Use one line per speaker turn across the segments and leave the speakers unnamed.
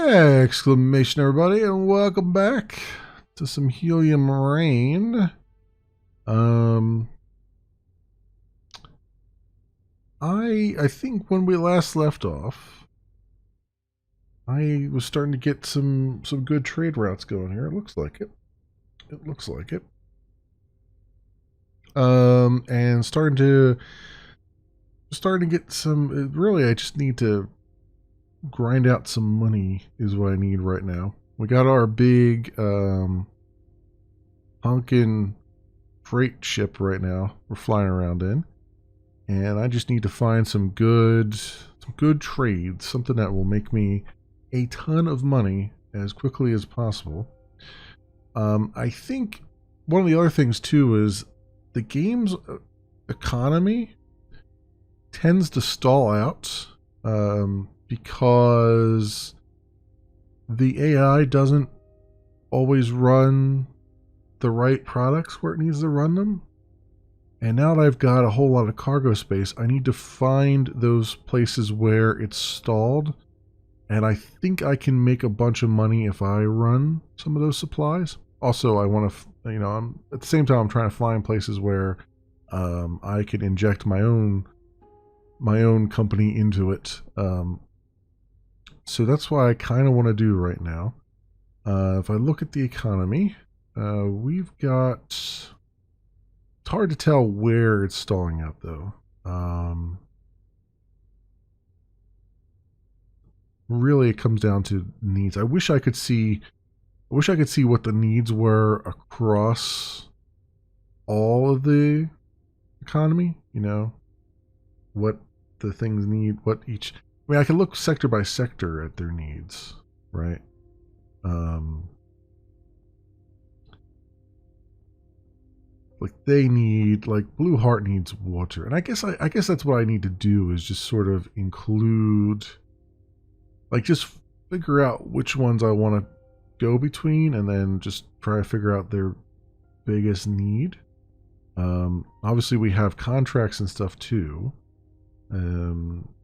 Exclamation, everybody, and welcome back to some Helium Rain. Um, I think when we last left off, I was starting to get some good trade routes going here. It looks like it. It looks like it. And starting to get some. Really, I just need to grind out some money. Is what I need right now. We got our big honkin' freight ship right now we're flying around in, and I just need to find some good trades, something that will make me a ton of money as quickly as possible. I think one of the other things too is the game's economy tends to stall out because the AI doesn't always run the right products where it needs to run them. And now that I've got a whole lot of cargo space, I need to find those places where it's stalled. And I think I can make a bunch of money if I run some of those supplies. Also, I want to, at the same time, I'm trying to find places where I can inject my own company into it. So that's what I kind of want to do right now. If I look at the economy, we've got. It's hard to tell where it's stalling out, though. Really, it comes down to needs. I wish I could see what the needs were across all of the economy. What the things need. What each. I mean, I can look sector by sector at their needs, right? Like they need, like Blue Heart needs water, and I guess that's what I need to do is just sort of include, like, just figure out which ones I want to go between, and then just try to figure out their biggest need. Obviously, we have contracts and stuff too,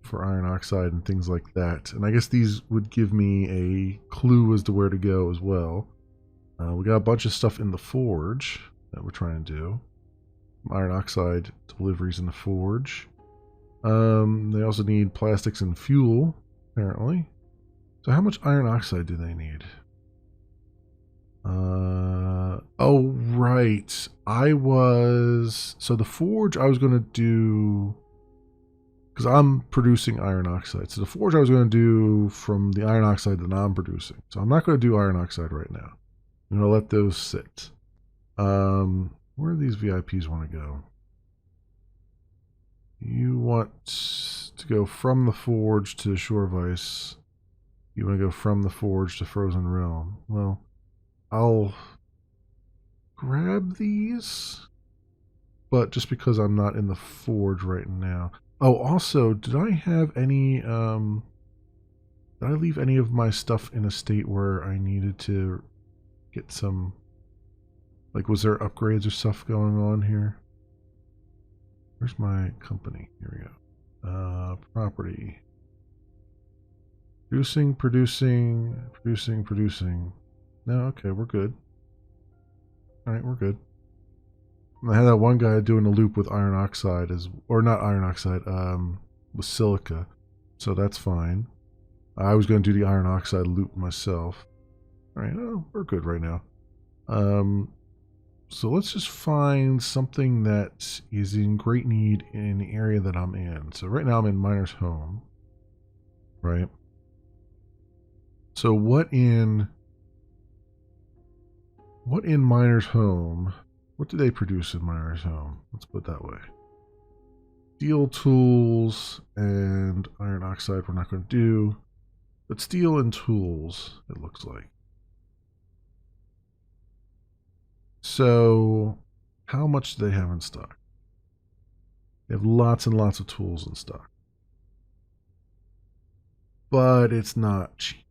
for iron oxide and things like that, and I guess these would give me a clue as to where to go as well. We got a bunch of stuff in the forge that we're trying to do. Iron oxide deliveries in the forge. They also need plastics and fuel, apparently. So how much iron oxide do they need? Oh, right. So the forge I was going to do, because I'm producing iron oxide. So the forge I was going to do from the iron oxide that I'm producing. So I'm not going to do iron oxide right now. I'm going to let those sit. Where do these VIPs want to go? You want to go from the forge to Shore of Ice. You want to go from the forge to Frozen Realm. Well, I'll grab these, but just because I'm not in the forge right now. Oh, also, did I have any, did I leave any of my stuff in a state where I needed to get some, like, was there upgrades or stuff going on here? Where's my company? Here we go. Property. Producing. No, okay, we're good. Alright, we're good. And I had that one guy doing a loop with iron oxide, or not iron oxide, with silica. So that's fine. I was going to do the iron oxide loop myself. Alright, oh, we're good right now. So let's just find something that is in great need in the area that I'm in. So right now I'm in Miner's Home, right? So what in Miner's Home? What do they produce in Miner's Home? Let's put it that way. Steel tools and iron oxide we're not going to do, but steel and tools it looks like. So, how much do they have in stock? They have lots and lots of tools in stock. But it's not cheap.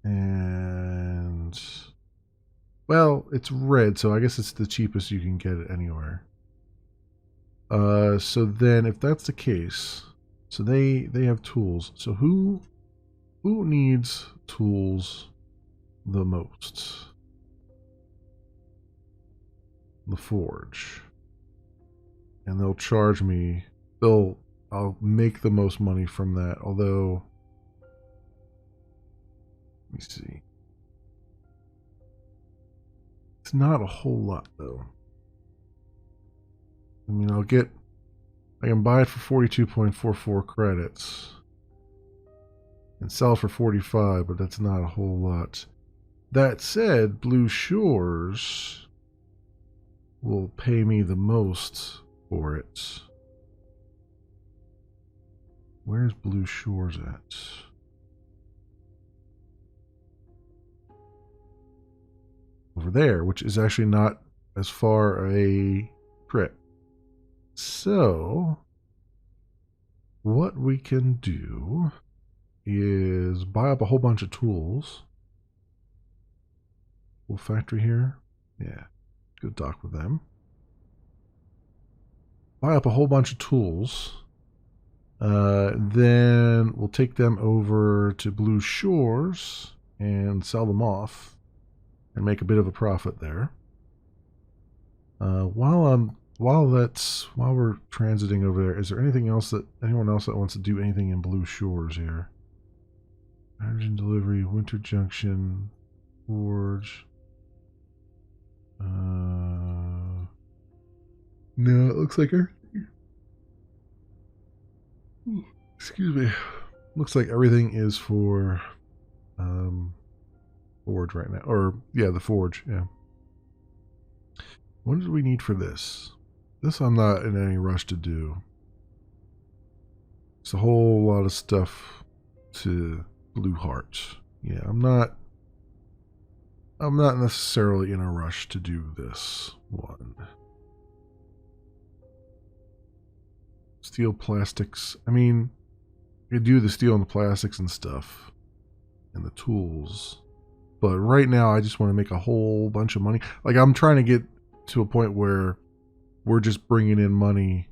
And, well, it's red, so I guess it's the cheapest you can get it anywhere. So then, if that's the case, so they have tools. So who who needs tools the most? The forge. And they'll charge me. I'll make the most money from that. Although, let me see. It's not a whole lot though. I mean, I can buy it for 42.44 credits and sell it for 45, but that's not a whole lot. That said, Blue Shores will pay me the most for it. Where's Blue Shores at? Over there, which is actually not as far a trip. So, what we can do is buy up a whole bunch of tools. Full factory here. Yeah, go dock with them. Buy up a whole bunch of tools. Then we'll take them over to Blue Shores and sell them off and make a bit of a profit there. While we're transiting over there, is there anyone else that wants to do anything in Blue Shores here? Hydrogen delivery, Winter Junction, Forge. No, it looks like excuse me. Looks like everything is for Forge right now. Or yeah, the Forge, yeah. What do we need for this? This I'm not in any rush to do. It's a whole lot of stuff to Blue Heart. Yeah, I'm not necessarily in a rush to do this one. Steel, plastics. I mean, I could do the steel and the plastics and stuff and the tools. But right now I just want to make a whole bunch of money. Like, I'm trying to get to a point where we're just bringing in money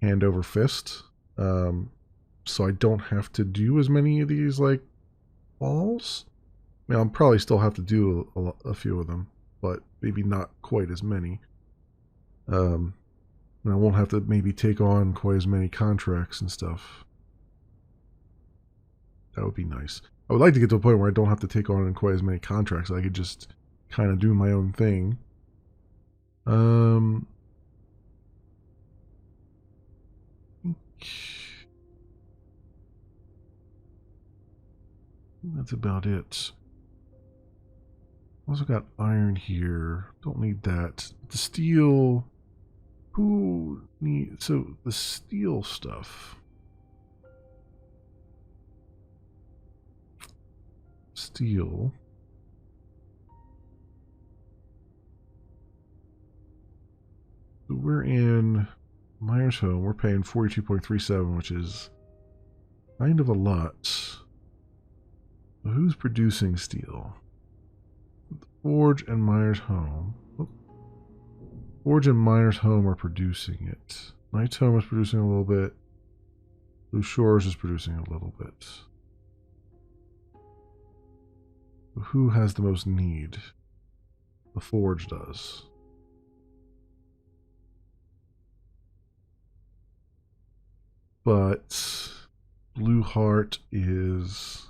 hand over fist. So I don't have to do as many of these, like, balls. I mean, I'll probably still have to do a few of them, but maybe not quite as many. And I won't have to maybe take on quite as many contracts and stuff. That would be nice. I would like to get to a point where I don't have to take on quite as many contracts. I could just kind of do my own thing. That's about it. Also got iron here. Don't need that. The steel. Who needs... So, the steel stuff. Steel. So we're in Myers Home. We're paying 42.37, which is kind of a lot. So who's producing steel? Forge and Myers Home. Forge and Miners Home are producing it. Knight's Home is producing a little bit. Blue Shores is producing a little bit. Who has the most need? The Forge does. But Blue Heart is...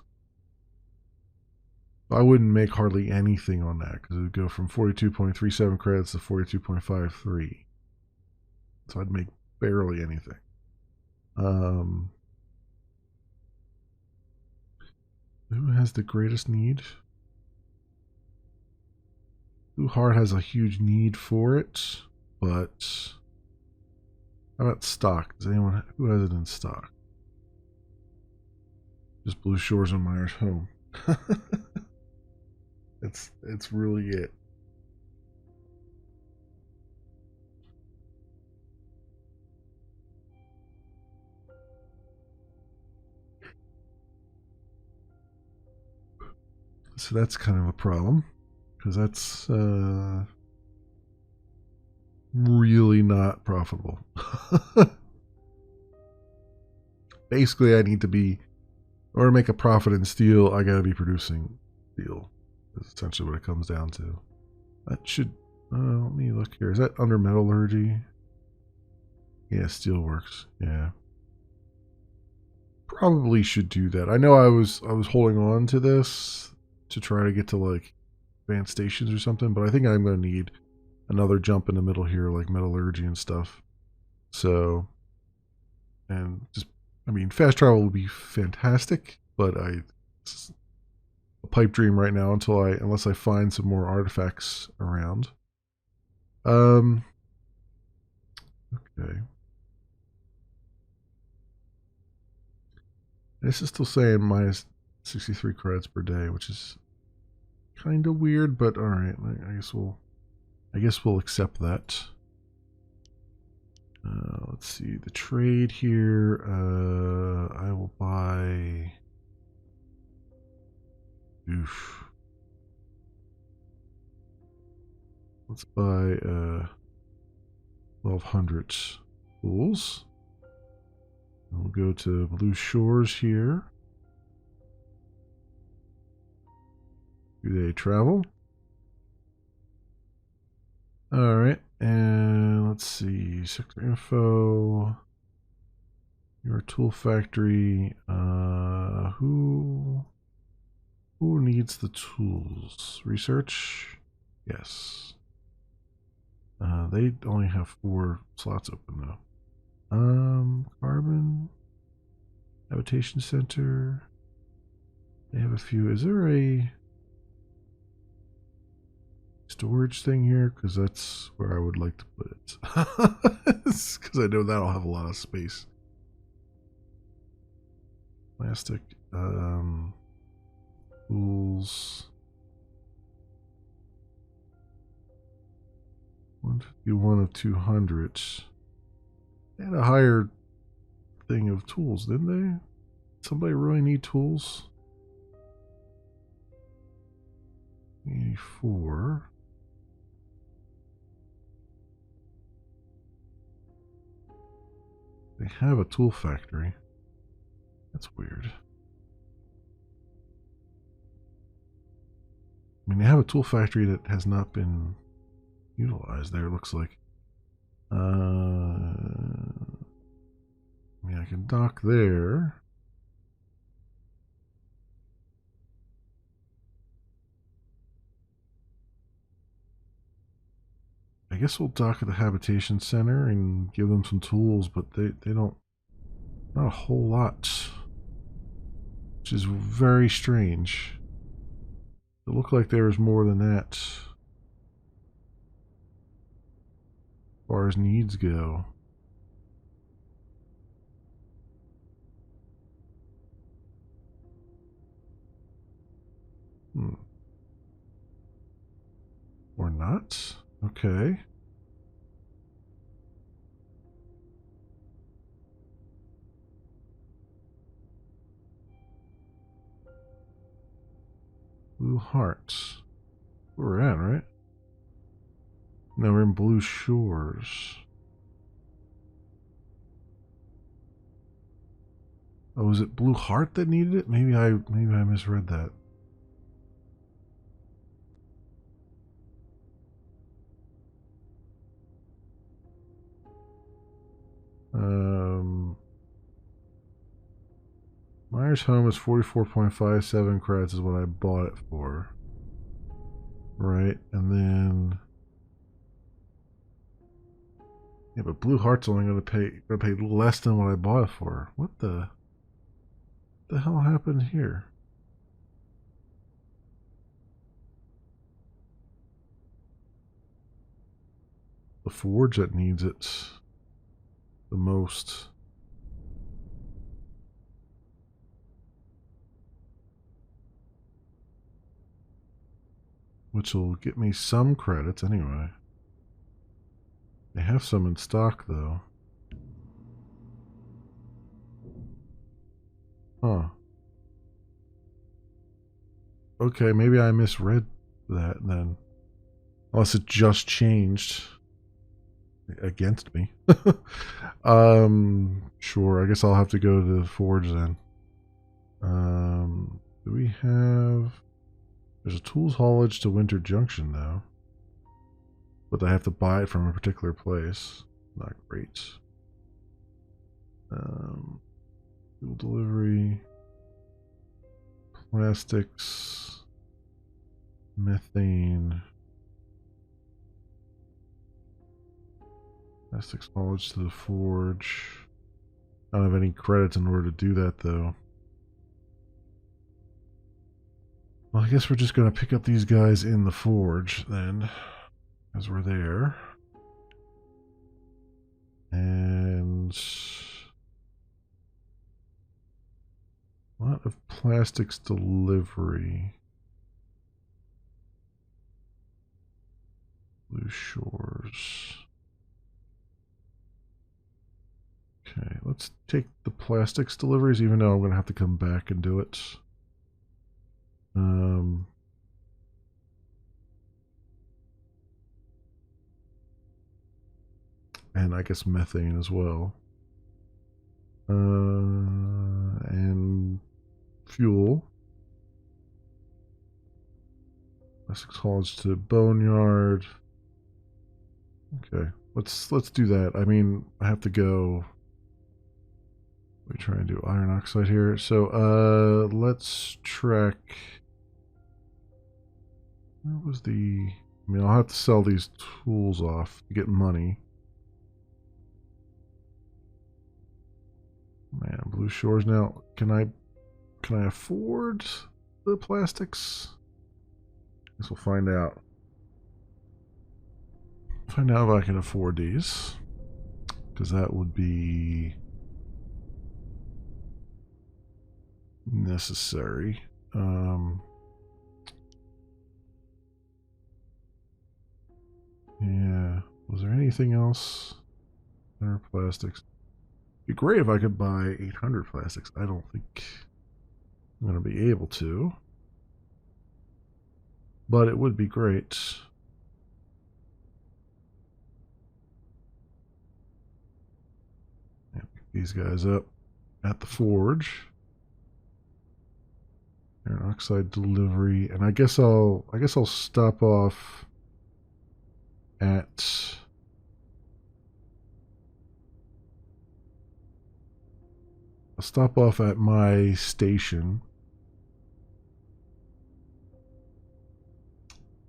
I wouldn't make hardly anything on that because it would go from 42.37 credits to 42.53. So I'd make barely anything. Who has the greatest need? Blue Heart has a huge need for it, but how about stock? Does anyone who has it in stock? Just Blue Shores and Myers Home. It's really it. So that's kind of a problem because that's really not profitable. Basically, I need to be In order to make a profit in steel, I gotta be producing steel. That's essentially what it comes down to. That should, let me look here. Is that under metallurgy? Yeah, steel works. Yeah. Probably should do that. I know I was holding on to this to try to get to like advanced stations or something, but I think I'm going to need another jump in the middle here, like metallurgy and stuff. So, and just, I mean, fast travel would be fantastic, but it's a pipe dream right now unless I find some more artifacts around. Okay. This is still saying minus 63 credits per day, which is kind of weird, but all right. I guess we'll accept that. Let's see the trade here. I will buy. Oof. Let's buy 1,200 tools. We'll go to Blue Shores here. 2-day travel. All right, and let's see sector info. Your tool factory. Who needs the tools? Research. Yes. They only have 4 slots open though. Carbon. Habitation center. They have a few. Is there a storage thing here? Because that's where I would like to put it. Because I know that'll have a lot of space. Plastic. Tools. 151 of 200. They had a higher thing of tools, didn't they? Somebody really need tools? 84. They have a tool factory. That's weird. I mean, they have a tool factory that has not been utilized there, it looks like. I mean, I can dock there. I guess we'll dock at the habitation center and give them some tools, but they don't, not a whole lot, which is very strange. It looked like there was more than that as far as needs go. Or not? Okay. Blue Hearts. Where we're at, right? No, we're in Blue Shores. Oh, was it Blue Heart that needed it? Maybe I misread that. Myers Home is 44.57 credits is what I bought it for. Right, and then yeah, but Blue Heart's only gonna pay less than what I bought it for. What the hell happened here? The forge that needs it the most. Which will get me some credits anyway. They have some in stock though. Huh. Okay, maybe I misread that then. Unless it just changed against me. Sure, I guess I'll have to go to the forge then. Do we have... There's a tools haulage to Winter Junction, though. But I have to buy it from a particular place. Not great. Fuel delivery. Plastics. Methane. Plastics haulage to the forge. I don't have any credits in order to do that, though. Well, I guess we're just going to pick up these guys in the forge, then. As we're there. And... a lot of plastics delivery. Blue Shores. Okay, let's take the plastics deliveries, even though I'm going to have to come back and do it. And I guess methane as well. And fuel. Plastics haulage to Boneyard. Okay, let's do that. I mean, I have to go. We try and do iron oxide here. So let's track. Where was the... I mean, I'll have to sell these tools off to get money. Man, Blue Shores now. Can I afford the plastics? Guess we'll find out. Find out if I can afford these. Because that would be necessary. Yeah. Was there anything else? Center plastics. It'd be great if I could buy 800 plastics. I don't think I'm going to be able to. But it would be great. And pick these guys up at the forge. Iron oxide delivery, and I guess I'll stop off at my station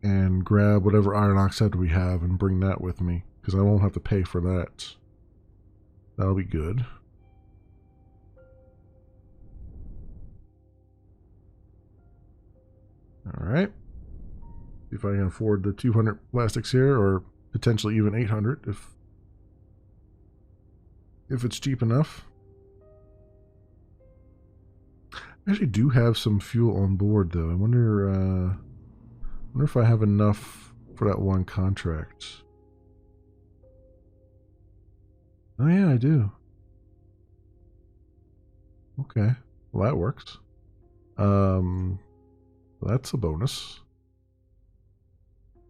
and grab whatever iron oxide we have and bring that with me, because I won't have to pay for that. That'll be good. Alright. See if I can afford the 200 plastics here, or potentially even 800 if it's cheap enough. I actually do have some fuel on board, though. I wonder if I have enough for that one contract. Oh yeah, I do. Okay, well that works. That's a bonus.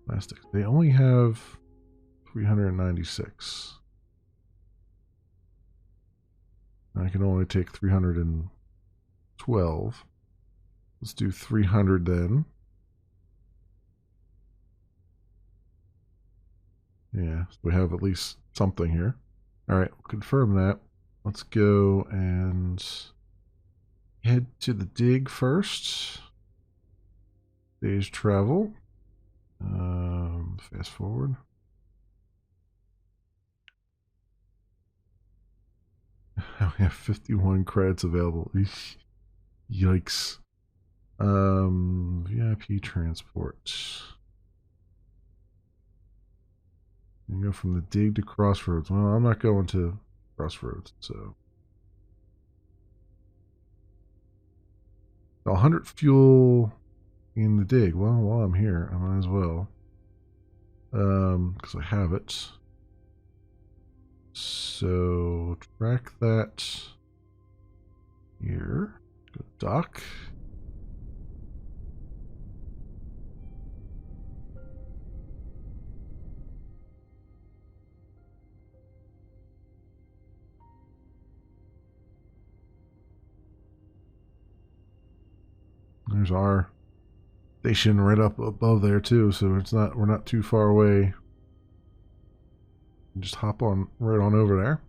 Plastic. They only have 396. I can only take 312. Let's do 300 then. Yeah, so we have at least something here. All right, we'll confirm that. Let's go and head to the dig first. Day's travel. Fast forward. We have 51 credits available. Yikes. VIP transport. You go from the dig to Crossroads. Well, I'm not going to Crossroads, so. 100 fuel in the dig. Well, while I'm here, I might as well. Because I have it. So, track that here. Go dock. There's our station right up above there too, so we're not too far away. Just hop on right on over there.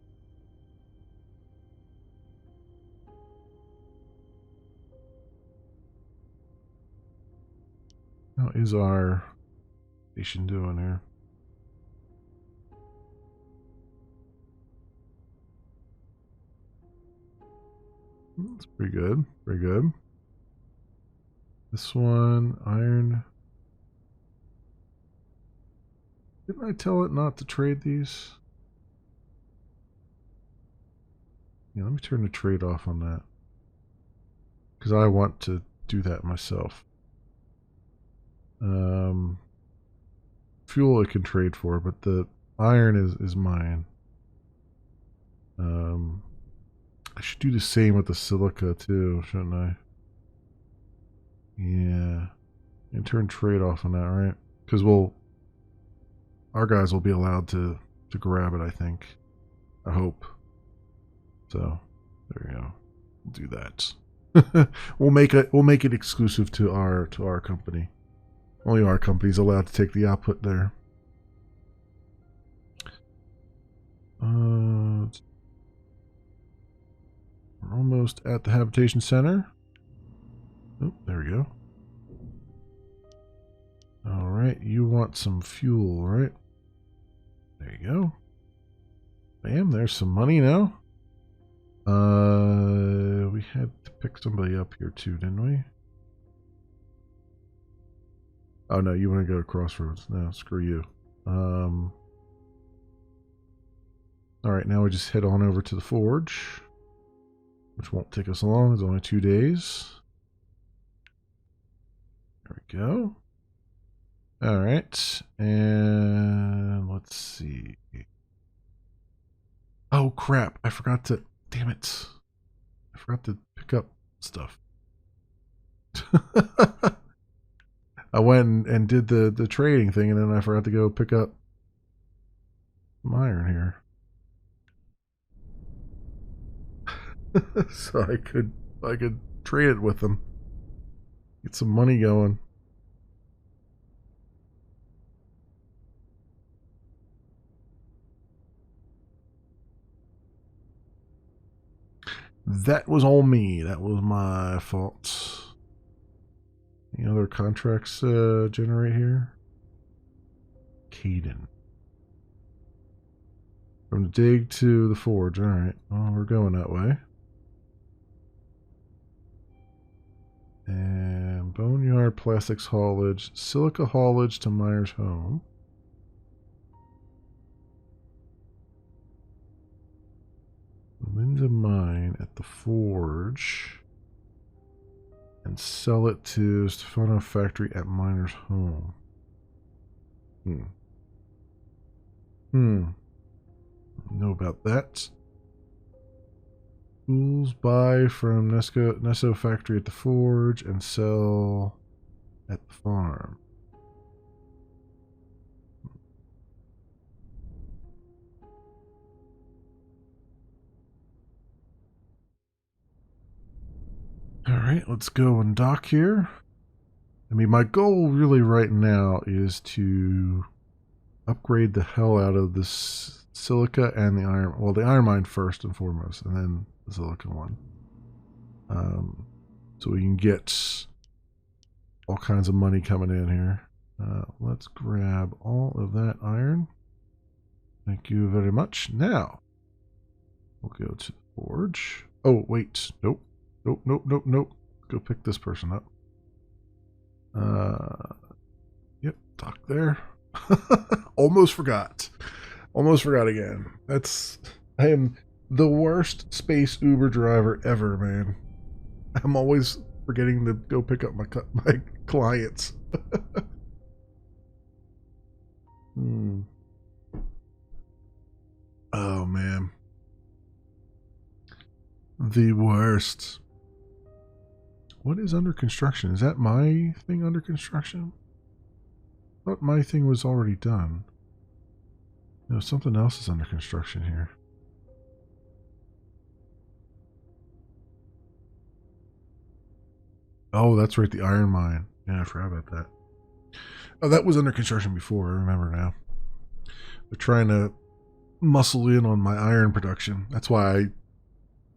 How is our station doing here? That's pretty good. Pretty good. This one, iron. Didn't I tell it not to trade these? Yeah, let me turn the trade off on that. Because I want to do that myself. Fuel it can trade for, but the iron is mine. I should do the same with the silica too, shouldn't I? Yeah. And turn trade off on that, right? Because our guys will be allowed to grab it, I think. I hope. So there you go. We'll do that. we'll make it exclusive to our company. Only our company's allowed to take the output there. We're almost at the habitation center. Oh, there we go. All right, you want some fuel, right? There you go. Bam, there's some money now. We had to pick somebody up here too, didn't we? Oh no, you want to go to Crossroads. No, screw you. Alright, now we just head on over to the forge, which won't take us long. It's only 2 days. There we go. Alright, and let's see. Oh crap, I forgot to, damn it. I forgot to pick up stuff. I went and did the trading thing, and then I forgot to go pick up some iron here. So I could trade it with them. Get some money going. That was all me. That was my fault. Any other contracts generate here? Caden. From the dig to the forge. Alright. Well, we're going that way. And boneyard plastics haulage. Silica haulage to Myers home. Linda mine at the forge. And sell it to Stefano factory at Miner's home. Know about that. Tools buy from Nesso factory at the forge and sell at the farm. Alright, let's go and dock here. I mean, my goal really right now is to upgrade the hell out of this silica and the iron. Well, the iron mine first and foremost, and then the silica one. So we can get all kinds of money coming in here. Let's grab all of that iron. Thank you very much. Now, we'll go to the forge. Oh, wait. Nope. Nope. Go pick this person up. Yep, dock there. Almost forgot. Almost forgot again. I am the worst space Uber driver ever, man. I'm always forgetting to go pick up my clients. Oh, man. The worst. What is under construction? Is that my thing under construction? I thought my thing was already done. No, something else is under construction here. Oh, that's right, the iron mine. Yeah, I forgot about that. Oh, that was under construction before. I remember now. They're trying to muscle in on my iron production. That's why I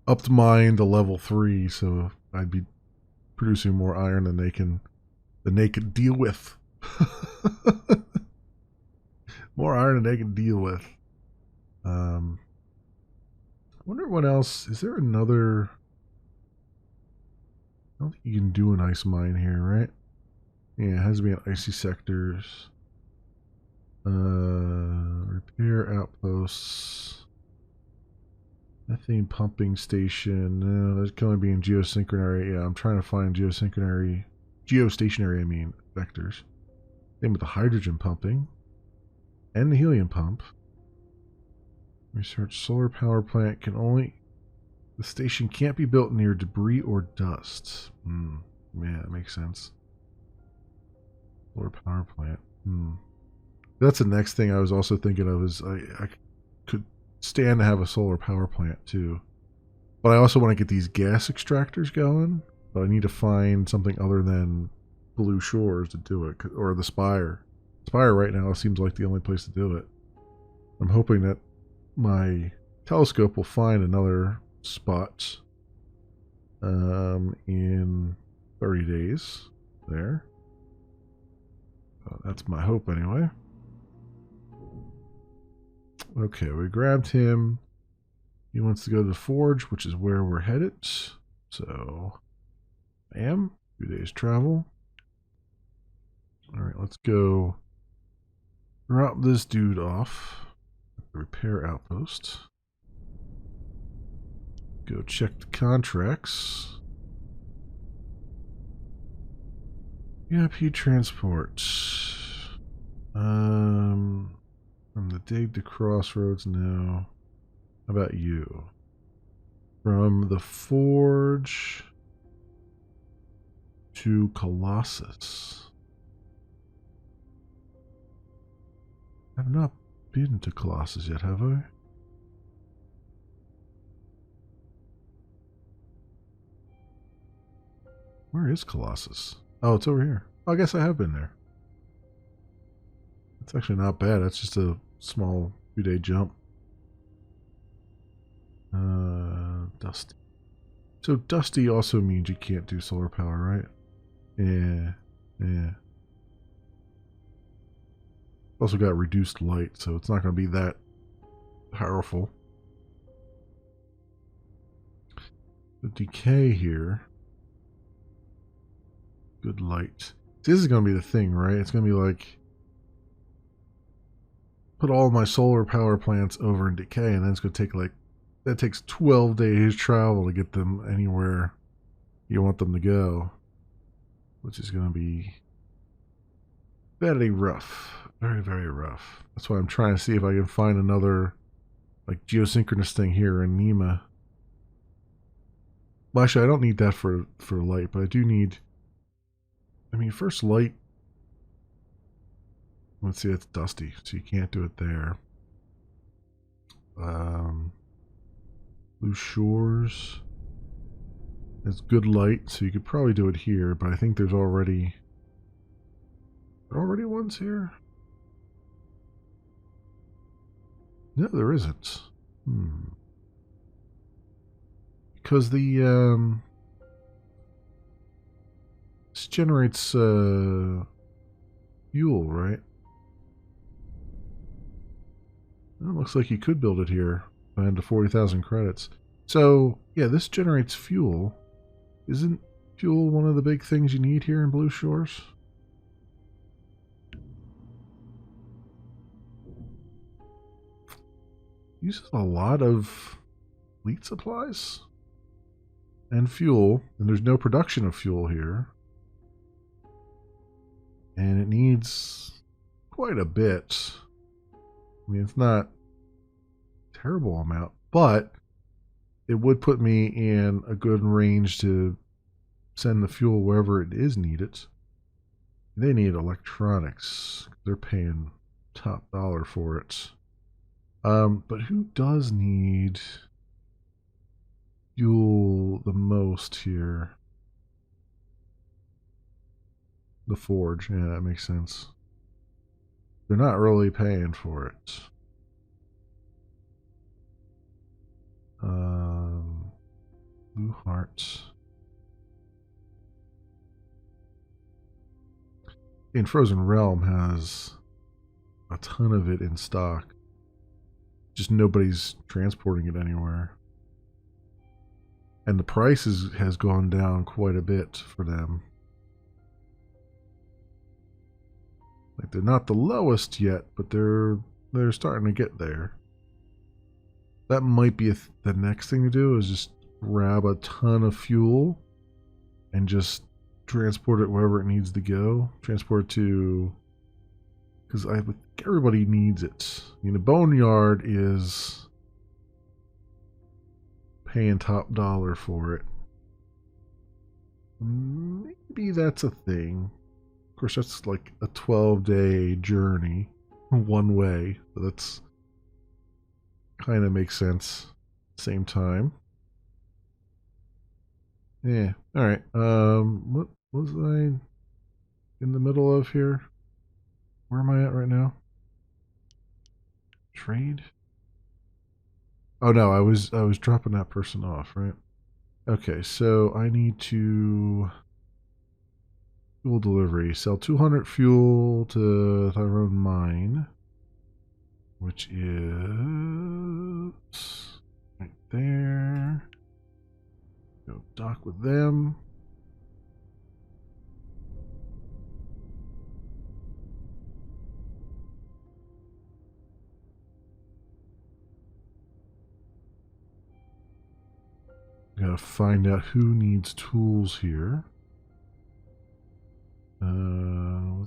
upped mine to level 3, so I'd be producing more iron than they could deal with. More iron than they can deal with. I wonder what else. Is there another? I don't think you can do an ice mine here, right? Yeah, it has to be in icy sectors. Repair outposts. Methane pumping station. No, that can only be in geosynchronary. Yeah, I'm trying to find geostationary, I mean, vectors. Same with the hydrogen pumping and the helium pump. Research solar power plant can only. The station can't be built near debris or dust. Yeah, that makes sense. Solar power plant. That's the next thing I was also thinking of is I could stand to have a solar power plant too. But I also want to get these gas extractors going. But I need to find something other than Blue Shores to do it, or the Spire. Spire right now seems like the only place to do it. I'm hoping that my telescope will find another spot in 30 days there. That's my hope anyway. Okay, we grabbed him. He wants to go to the forge, which is where we're headed. So, I am. 2 days travel. Alright, let's go drop this dude off at the repair outpost. Go check the contracts. EIP transport. From the dig to crossroads, no. How about you? From the forge to Colossus. I've not been to Colossus yet, have I? Where is Colossus? Oh, it's over here. Oh, I guess I have been there. It's actually not bad. That's just a small 2-day jump. Dusty. So dusty also means you can't do solar power, right? Yeah. Also got reduced light, so it's not going to be that powerful. The decay here. Good light. This is going to be the thing, right? It's going to be like put all my solar power plants over in decay, and then it's going to take like that takes 12 days travel to get them anywhere you want them to go, which is going to be very rough. Very, very rough. That's why I'm trying to see if I can find another like geosynchronous thing here in Nema. Well, actually, I don't need that for light, but I do need. I mean, first light. Let's see, it's dusty, so you can't do it there. Blue Shores. It's good light, so you could probably do it here, but I think there's already ones here. No, there isn't. Because the this generates fuel, right? Well, it looks like you could build it here and to 40,000 credits. So yeah, this generates fuel. Isn't fuel one of the big things you need here in Blue Shores? Uses a lot of fleet supplies and fuel, and there's no production of fuel here. And it needs quite a bit. I mean, it's not a terrible amount, but it would put me in a good range to send the fuel wherever it is needed. They need electronics. They're paying top dollar for it. But who does need fuel the most here? The forge. Yeah, that makes sense. They're not really paying for it. Blue hearts. And Frozen Realm has a ton of it in stock. Just nobody's transporting it anywhere. And the price has gone down quite a bit for them. Like they're not the lowest yet, but they're starting to get there. That might be the next thing to do is just grab a ton of fuel and just transport it wherever it needs to go. Transport it to, because I think everybody needs it. I mean, the boneyard is paying top dollar for it. Maybe that's a thing. Of course, that's like a 12-day journey one way. So that's kind of makes sense. Same time. Yeah. All right. What was I in the middle of here? Where am I at right now? Trade. Oh no, I was dropping that person off, right? Okay, so I need to fuel delivery. Sell 200 fuel to Tyrone Mine, which is right there. Go dock with them. Gotta find out who needs tools here.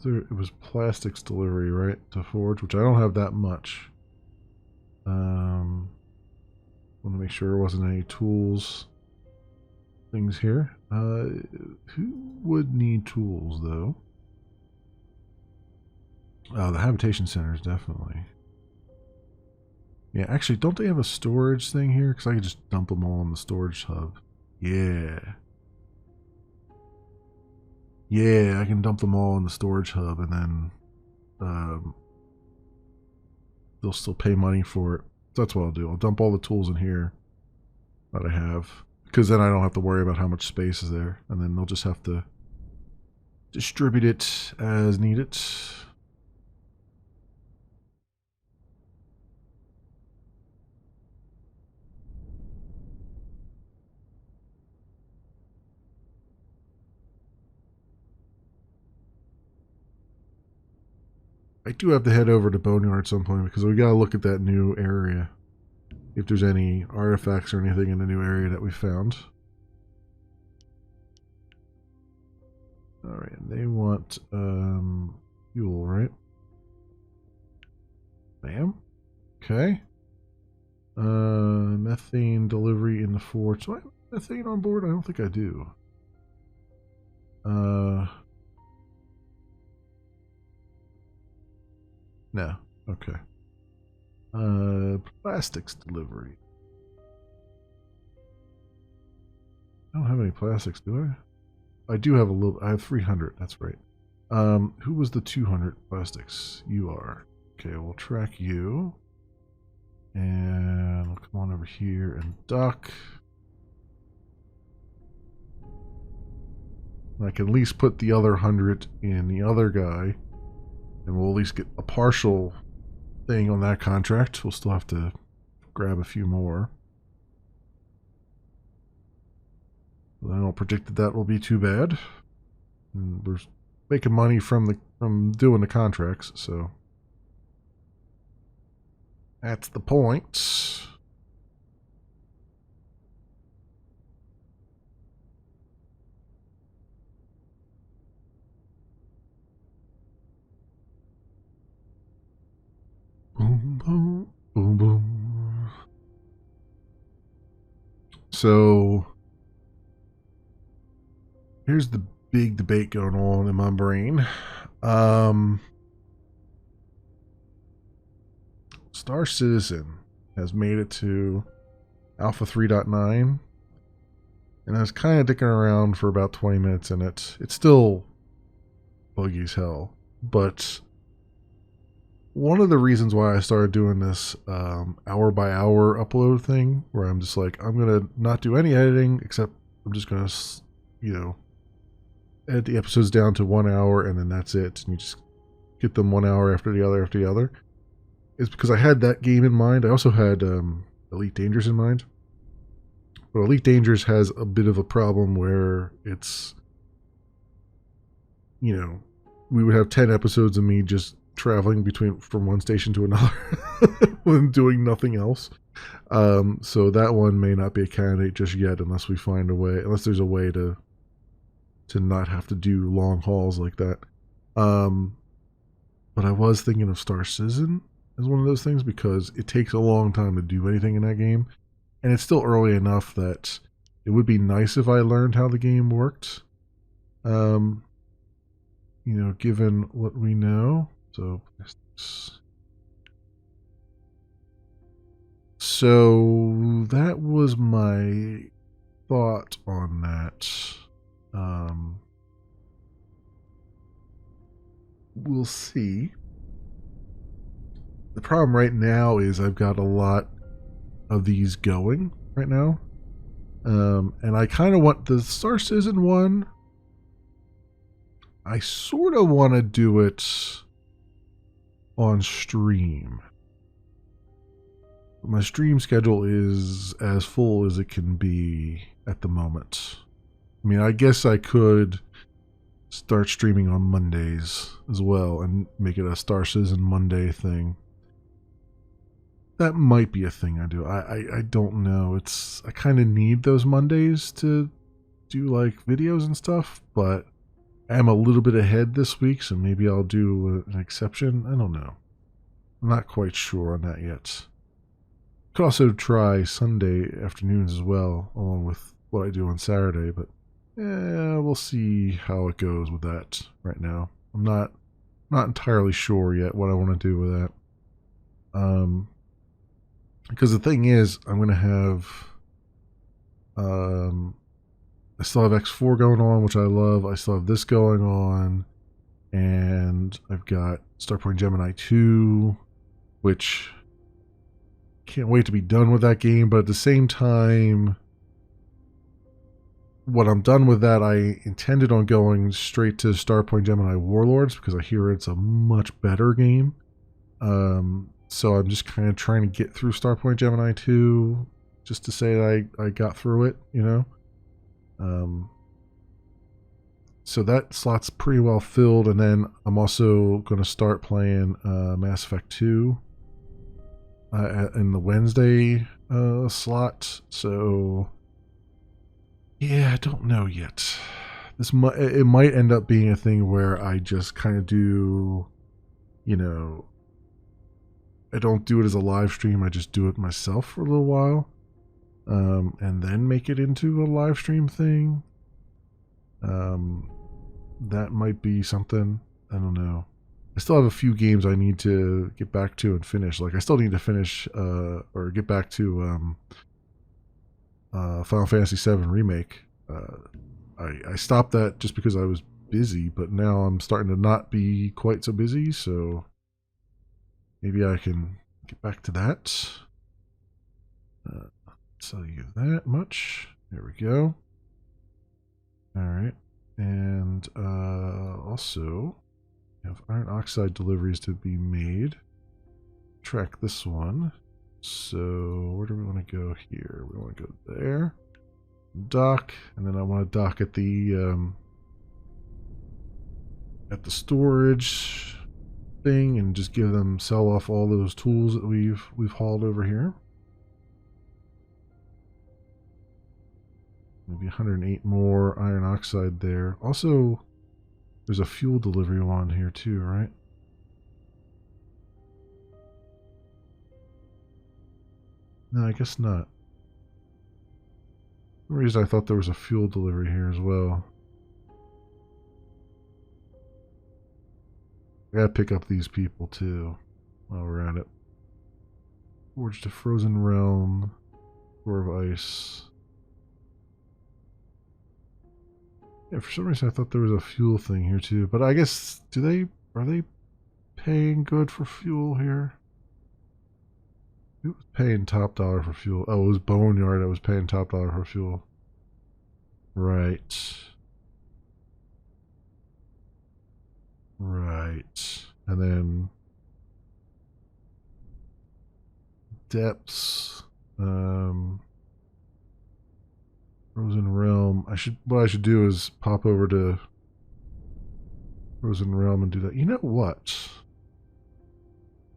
It was plastics delivery, right? To Forge, which I don't have that much. Want to make sure there wasn't any tools things here. Who would need tools, though? Oh, the habitation centers, definitely. Yeah, actually, don't they have a storage thing here? Because I could just dump them all in the storage hub. Yeah. Yeah, I can dump them all in the storage hub, and then they'll still pay money for it. That's what I'll do. I'll dump all the tools in here that I have, because then I don't have to worry about how much space is there, and then they'll just have to distribute it as needed. I do have to head over to Boneyard at some point because we got to look at that new area. If there's any artifacts or anything in the new area that we found. Alright, and they want fuel, right? Bam. Okay. Methane delivery in the forge. Do I have methane on board? I don't think I do. No. Okay. Plastics delivery. I don't have any plastics, do I? I do have a little. I have 300. That's right. Who was the 200 plastics? You are. Okay, we'll track you. And we'll come on over here and dock. I can at least put the other 100 in the other guy. And we'll at least get a partial thing on that contract. We'll still have to grab a few more. I don't predict that that will be too bad. And we're making money from doing the contracts, so that's the point. Boom, boom, boom, boom. So here's the big debate going on in my brain. Star Citizen has made it to Alpha 3.9, and I was kind of dicking around for about 20 minutes in it. It's still buggy as hell. But one of the reasons why I started doing this hour by hour upload thing, where I'm just like, I'm going to not do any editing, except I'm just going to, edit the episodes down to 1 hour and then that's it. And you just get them 1 hour after the other. Is because I had that game in mind. I also had Elite Dangerous in mind. But Elite Dangerous has a bit of a problem where it's, we would have 10 episodes of me just traveling from one station to another when doing nothing else. So that one may not be a candidate just yet unless there's a way to not have to do long hauls like that. But I was thinking of Star Citizen as one of those things because it takes a long time to do anything in that game. And it's still early enough that it would be nice if I learned how the game worked. Given what we know. So that was my thought on that. We'll see. The problem right now is I've got a lot of these going right now. And I kind of want the Star Citizen one. I sort of want to do it on stream. My stream schedule is as full as it can be at the moment. I mean, I guess I could start streaming on Mondays as well and make it a Star Citizen Monday thing. That might be a thing I do. I don't know. I kind of need those Mondays to do like videos and stuff, but I am a little bit ahead this week, so maybe I'll do an exception. I don't know. I'm not quite sure on that yet. Could also try Sunday afternoons as well, along with what I do on Saturday, but we'll see how it goes with that right now. I'm not entirely sure yet what I want to do with that. Because the thing is, I'm going to have I still have X4 going on, which I love. I still have this going on. And I've got Starpoint Gemini 2, which can't wait to be done with that game. But at the same time, when I'm done with that, I intended on going straight to Starpoint Gemini Warlords because I hear it's a much better game. So I'm just kind of trying to get through Starpoint Gemini 2 just to say that I got through it, So that slot's pretty well filled, and then I'm also going to start playing Mass Effect 2 in the Wednesday slot. So yeah, I don't know yet. It might end up being a thing where I just kind of do, I don't do it as a live stream. I just do it myself for a little while, and then make it into a live stream thing. That might be something. I don't know. I still have a few games I need to get back to and finish. Like I still need to finish or get back to Final Fantasy VII Remake. I stopped that just because I was busy, but now I'm starting to not be quite so busy, so maybe I can get back to that. Tell you that much. There we go. All right. And also, we have iron oxide deliveries to be made. Track this one. So where do we want to go here? We want to go there. Dock, and then I want to dock at the storage thing and just sell off all those tools that we've hauled over here. Maybe 108 more iron oxide there. Also, there's a fuel delivery one here too, right? No, I guess not. For some reason I thought there was a fuel delivery here as well. I gotta pick up these people too while we're at it. Forge to Frozen Realm. Core of Ice. Yeah, for some reason I thought there was a fuel thing here too, but I guess are they paying good for fuel here? Who was paying top dollar for fuel? Oh, it was Boneyard that was paying top dollar for fuel. Right. Right. And then depths. Frozen Realm. What I should do is pop over to Frozen Realm and do that. You know what?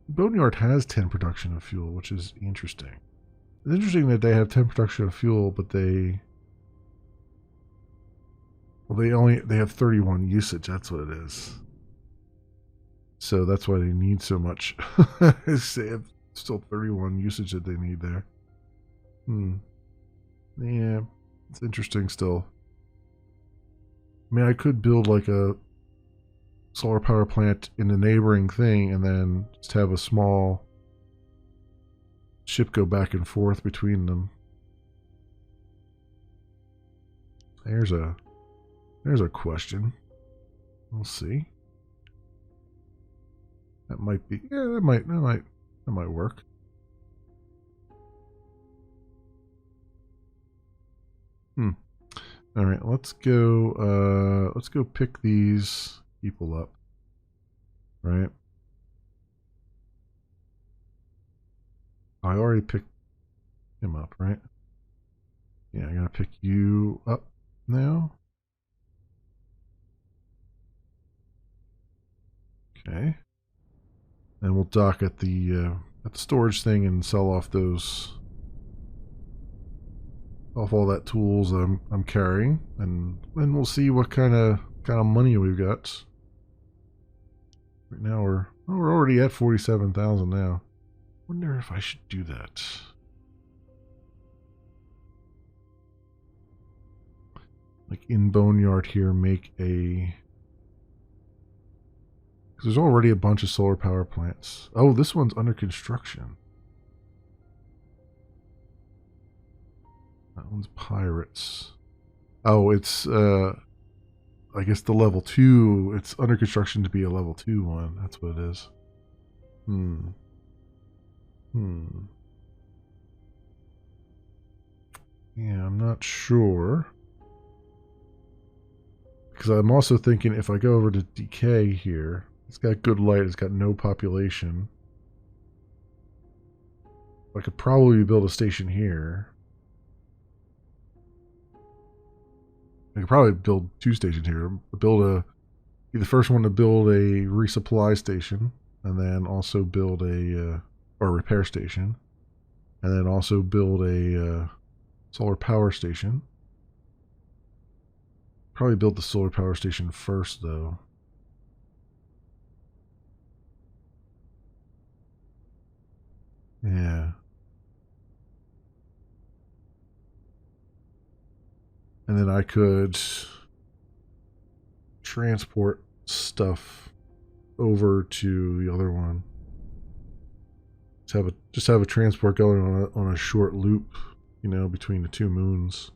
Boneyard has 10 production of fuel, which is interesting. It's interesting that they have 10 production of fuel, but they they have 31 usage. That's what it is. So that's why they need so much. They have still 31 usage that they need there. Yeah, it's interesting still. I mean, I could build like a solar power plant in the neighboring thing and then just have a small ship go back and forth between them. There's a question. We'll see. That might be, yeah, that might work. All right, let's go pick these people up. Right? I already picked him up, right? Yeah, I gotta pick you up now. Okay. And we'll dock at the storage thing and sell off all that tools I'm carrying, and then we'll see what kind of money we've got. Right now we're already at 47,000 now. Wonder if I should do that. Like in Boneyard here, make a. Because there's already a bunch of solar power plants. Oh, this one's under construction. That one's pirates. Oh, it's I guess the level 2. It's under construction to be a level 2 one. That's what it is. Yeah, I'm not sure. Because I'm also thinking if I go over to Decay here, it's got good light, it's got no population. I could probably build a station here. I could probably build 2 stations here. Be the first one to build a resupply station, and then also build a or repair station, and then also build a solar power station. Probably build the solar power station first, though. Yeah. And then I could transport stuff over to the other one. Just have a transport going on a short loop, between the 2 moons,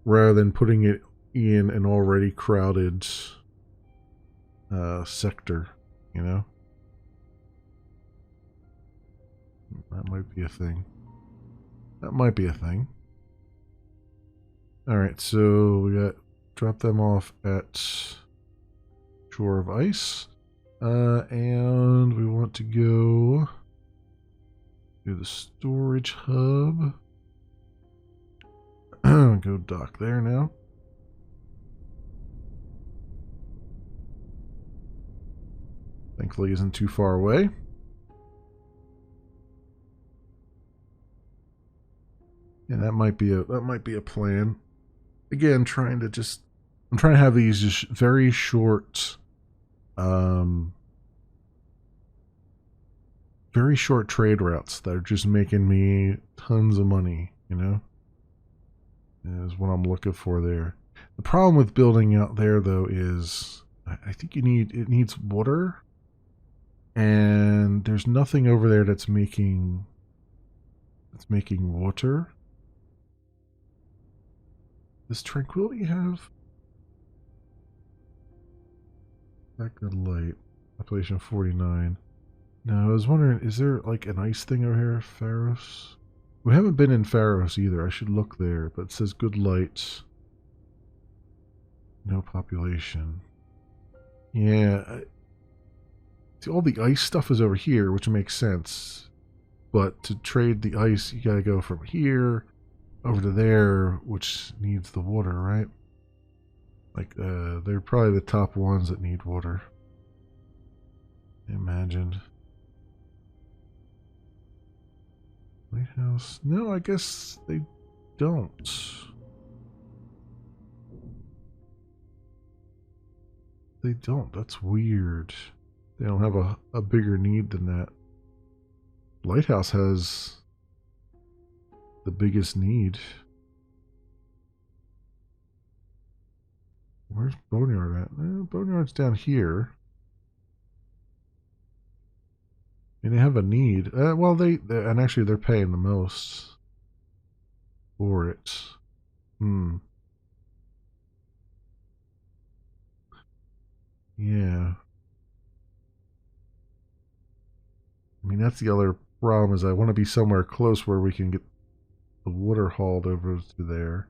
rather than putting it in an already crowded sector. That might be a thing. All right, so we drop them off at Shore of Ice. And we want to go to the storage hub. Go dock there now. Thankfully isn't too far away. Yeah, that might be a plan. Again, I'm trying to have these just very short very short trade routes that are just making me tons of money, is what I'm looking for there. The problem with building out there, though, is I think it needs water, and there's nothing over there that's making water. Does Tranquility have that good light? Population 49. Now, I was wondering, is there like an ice thing over here? Pharos? We haven't been in Pharos either. I should look there, but it says good light. No population. Yeah. See, all the ice stuff is over here, which makes sense. But to trade the ice, you gotta go from here over to there, which needs the water, right? Like, they're probably the top ones that need water. I imagined. Lighthouse. No, I guess they don't. They don't. That's weird. They don't have a bigger need than that. Lighthouse has the biggest need. Where's Boneyard at? Boneyard's down here. And they have a need. Well, and actually they're paying the most for it. Yeah. I mean, that's the other problem is I want to be somewhere close where we can get the water hauled over to there.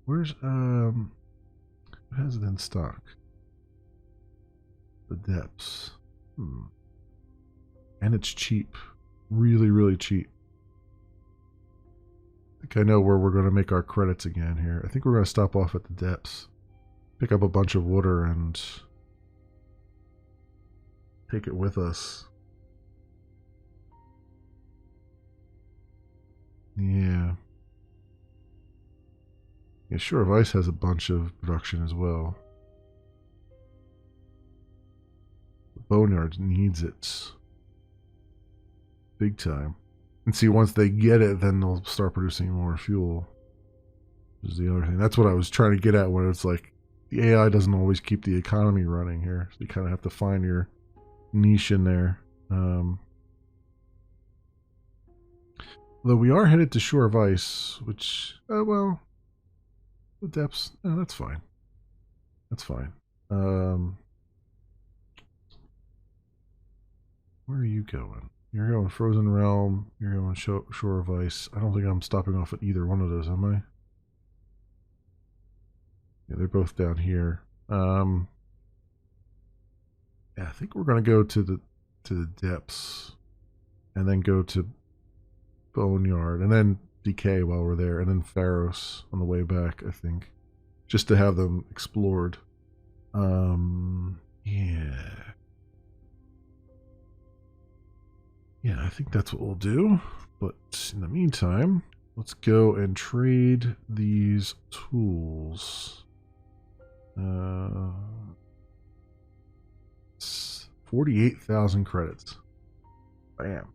Where's, what has it in stock? The depths. And it's cheap. Really, really cheap. I think I know where we're going to make our credits again here. I think we're going to stop off at the depths. Pick up a bunch of water and take it with us. Yeah. Yeah, Shore of Ice has a bunch of production as well. Boneyard needs it. Big time. And see, once they get it, then they'll start producing more fuel. Which is the other thing. That's what I was trying to get at when it's like, the AI doesn't always keep the economy running here. So you kind of have to find your niche in there. Though we are headed to Shore of Ice, which, well, the depths, that's fine. That's fine. Where are you going? You're going Frozen Realm. You're going Shore of Ice. I don't think I'm stopping off at either one of those, am I? Yeah, they're both down here. Yeah, I think we're going to go to the depths, and then go to Boneyard, and then Decay while we're there, and then Pharos on the way back. I think, just to have them explored. Yeah. Yeah, I think that's what we'll do. But in the meantime, let's go and trade these tools. 48,000 credits. Bam.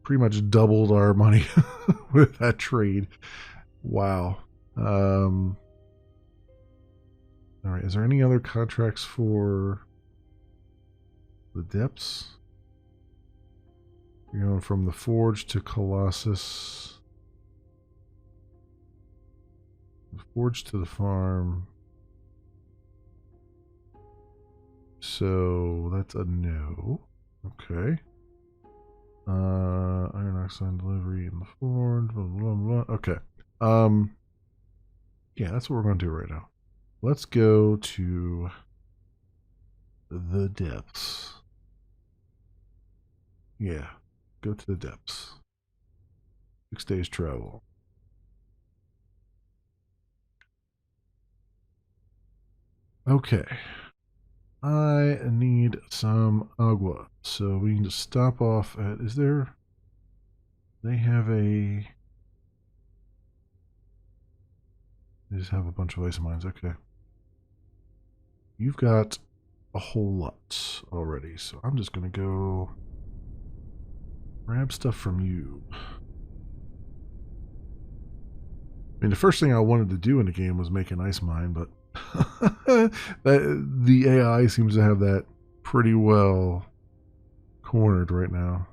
Pretty much doubled our money with that trade. Wow. All right, is there any other contracts for the depths? You're going from the Forge to Colossus. The Forge to the farm. So that's a no. Okay. Iron oxide delivery in the Forge. Blah, blah, blah. Okay. Yeah, that's what we're going to do right now. Let's go to the depths. Yeah. Go to the depths. 6 days travel. Okay. I need some agua. So we need to stop off at, is there, they have a, they just have a bunch of ice mines. Okay. You've got a whole lot already. So I'm just going to go grab stuff from you. I mean, the first thing I wanted to do in the game was make an ice mine, but the AI seems to have that pretty well cornered right now.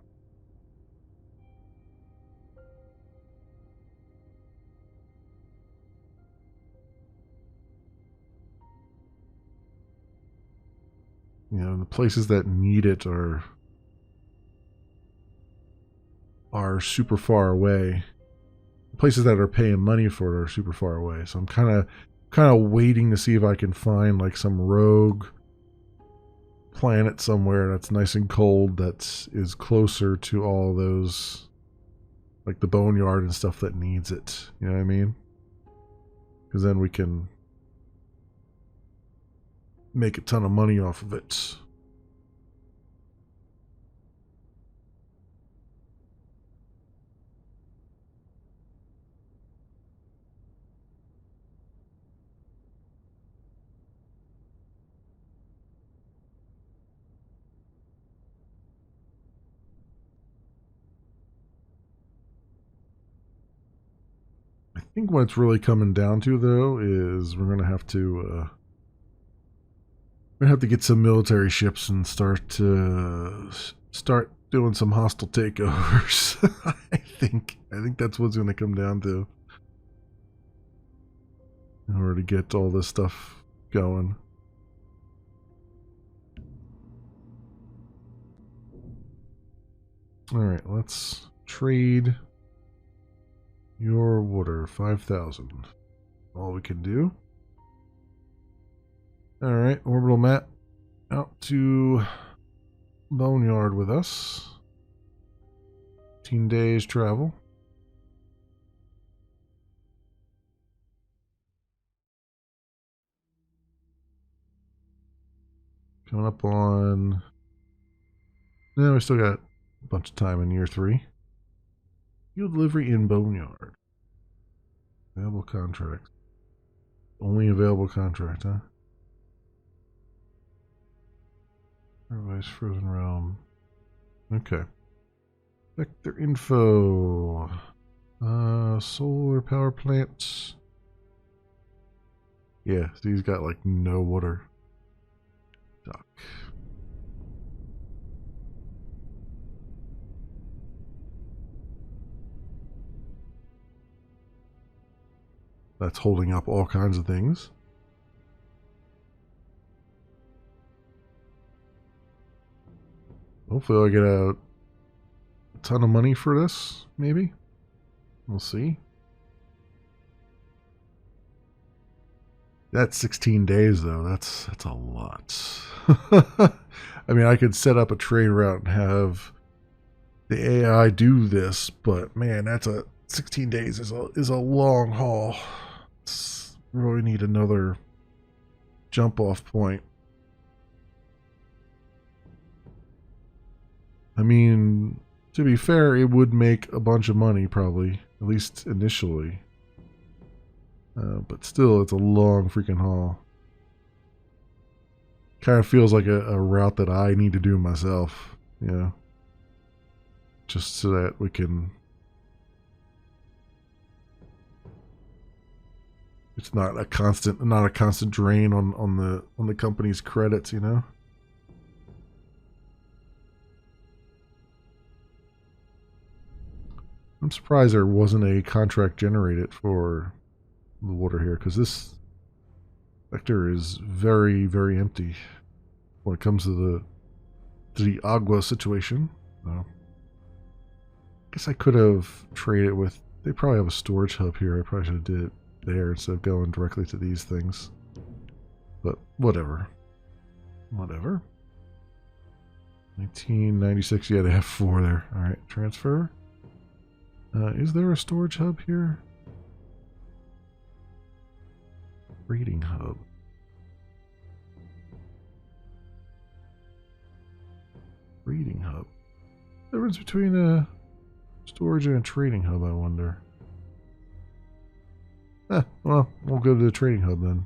You know, the places that need it are super far away. The places that are paying money for it are super far away. So I'm kind of waiting to see if I can find like some rogue planet somewhere that's nice and cold that is closer to all those, like the boneyard and stuff that needs it. You know what I mean? Because then we can make a ton of money off of it. I think what it's really coming down to, though, is we're gonna have to get some military ships and start doing some hostile takeovers. I think that's what's gonna come down to in order to get all this stuff going. All right, let's trade your water 5,000. All we can do. All right, orbital map out to Boneyard with us. 15 days travel. Coming up on... No, we still got a bunch of time in year 3. Fuel delivery in Boneyard. Available contract. Only available contract, huh? Paradise Frozen Realm. Okay. Vector info. Solar power plants. Yeah, he's got like no water. Dock. That's holding up all kinds of things. Hopefully I'll get a ton of money for this, maybe. We'll see. That's 16 days though. That's a lot. I mean, I could set up a trade route and have the AI do this, but man, that's 16 days is a long haul. Really need another jump off point. I mean, to be fair, it would make a bunch of money probably, at least initially. But still, it's a long freaking haul. Kind of feels like a route that I need to do myself, you know, just so that we can. It's not a constant drain on the company's credits, you know. I'm surprised there wasn't a contract generated for the water here, because this sector is very, very empty when it comes to the agua situation. So, guess I could have traded with. They probably have a storage hub here. I probably should have did it there instead of going directly to these things. But whatever. Whatever. 1996. Yeah, they have 4 there. All right, transfer. Is there a storage hub here? Trading hub. Trading hub. The difference between a storage and a trading hub, I wonder. Well, we'll go to the trading hub then.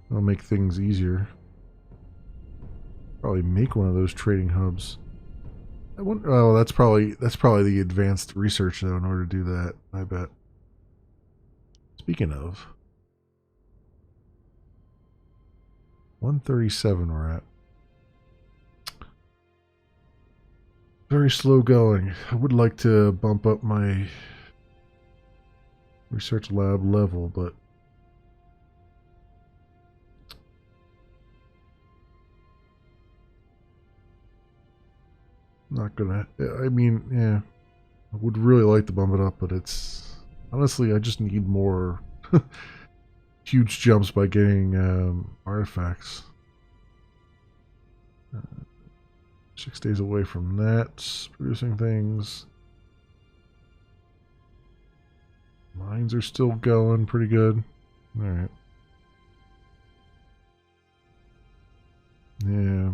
That'll make things easier. Probably make one of those trading hubs. I wonder. Oh, that's probably the advanced research though. In order to do that, I bet. Speaking of, 137 we're at. Very slow going. I would like to bump up my research lab level, but not gonna. I mean, yeah, I would really like to bump it up, but it's honestly, I just need more huge jumps by getting artifacts. 6 days away from that, producing things. Mines are still going pretty good. All right. Yeah.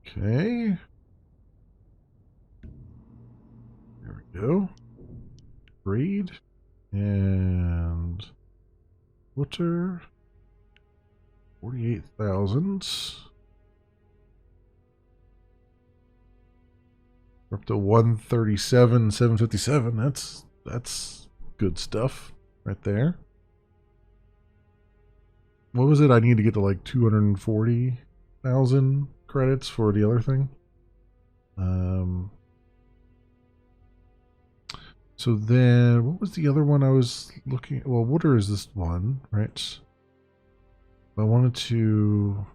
Okay. There we go. Trade. And water. 48,000. We're up to 137, 757. That's good stuff right there. What was it? I need to get to like 240,000 credits for the other thing. So then, what was the other one I was looking at? Well, water is this one, right? I wanted to...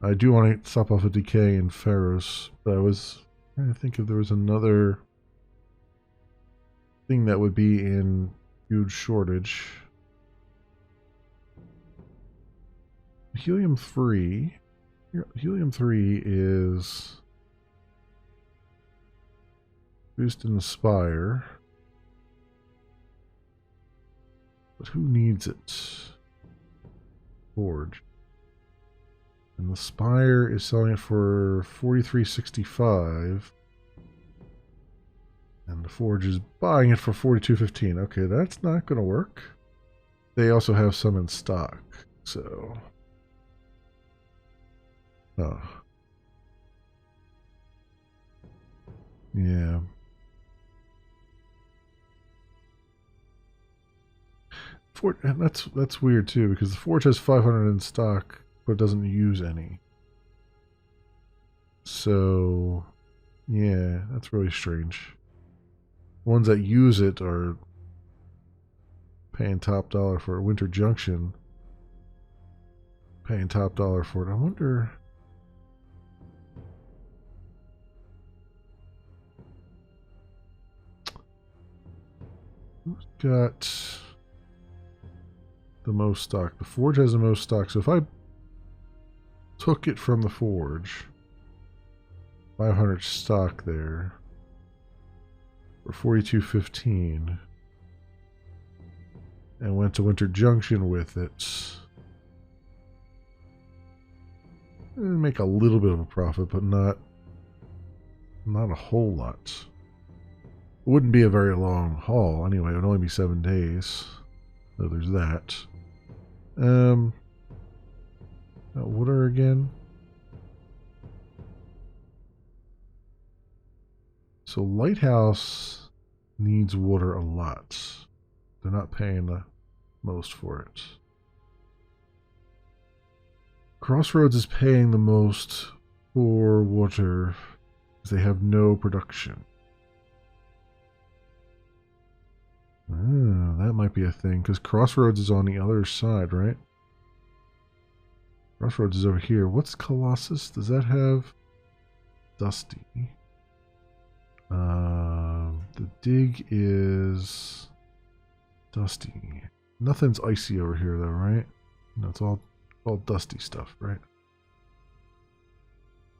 I do want to stop off a decay in Ferros, but I was trying to think if there was another thing that would be in huge shortage. Helium 3. Helium 3 is produced in the Spire. But who needs it? Forge. And the Spire is selling it for 43.65. And the Forge is buying it for 42.15. Okay, that's not going to work. They also have some in stock, so... Oh. Yeah. And that's weird too, because the Forge has 500 in stock, but doesn't use any. So, yeah, that's really strange. Ones that use it are paying top dollar for Winter Junction. Paying top dollar for it. I wonder... who's got the most stock? The Forge has the most stock. So if I took it from the Forge, 500 stock there for 42.15, and went to Winter Junction with it, it'd make a little bit of a profit, but not a whole lot. It wouldn't be a very long haul anyway. It would only be 7 days. So there's that. Water again. So Lighthouse needs water a lot. They're not paying the most for it. Crossroads is paying the most for water because they have no production. Oh, that might be a thing, because Crossroads is on the other side, right? Crossroads is over here. What's Colossus? Does that have Dusty? The dig is Dusty. Nothing's icy over here, though, right? No, it's all dusty stuff, right?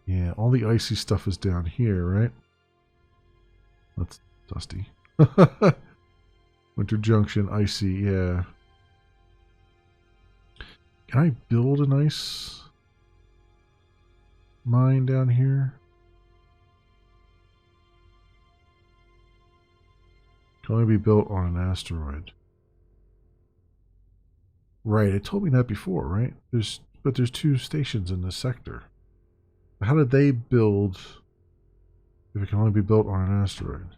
Yeah, all the icy stuff is down here, right? That's Dusty. Winter Junction, icy, yeah. Can I build an ice mine down here? Can only be built on an asteroid. Right, it told me that before, right? But there's 2 stations in this sector. How did they build if it can only be built on an asteroid?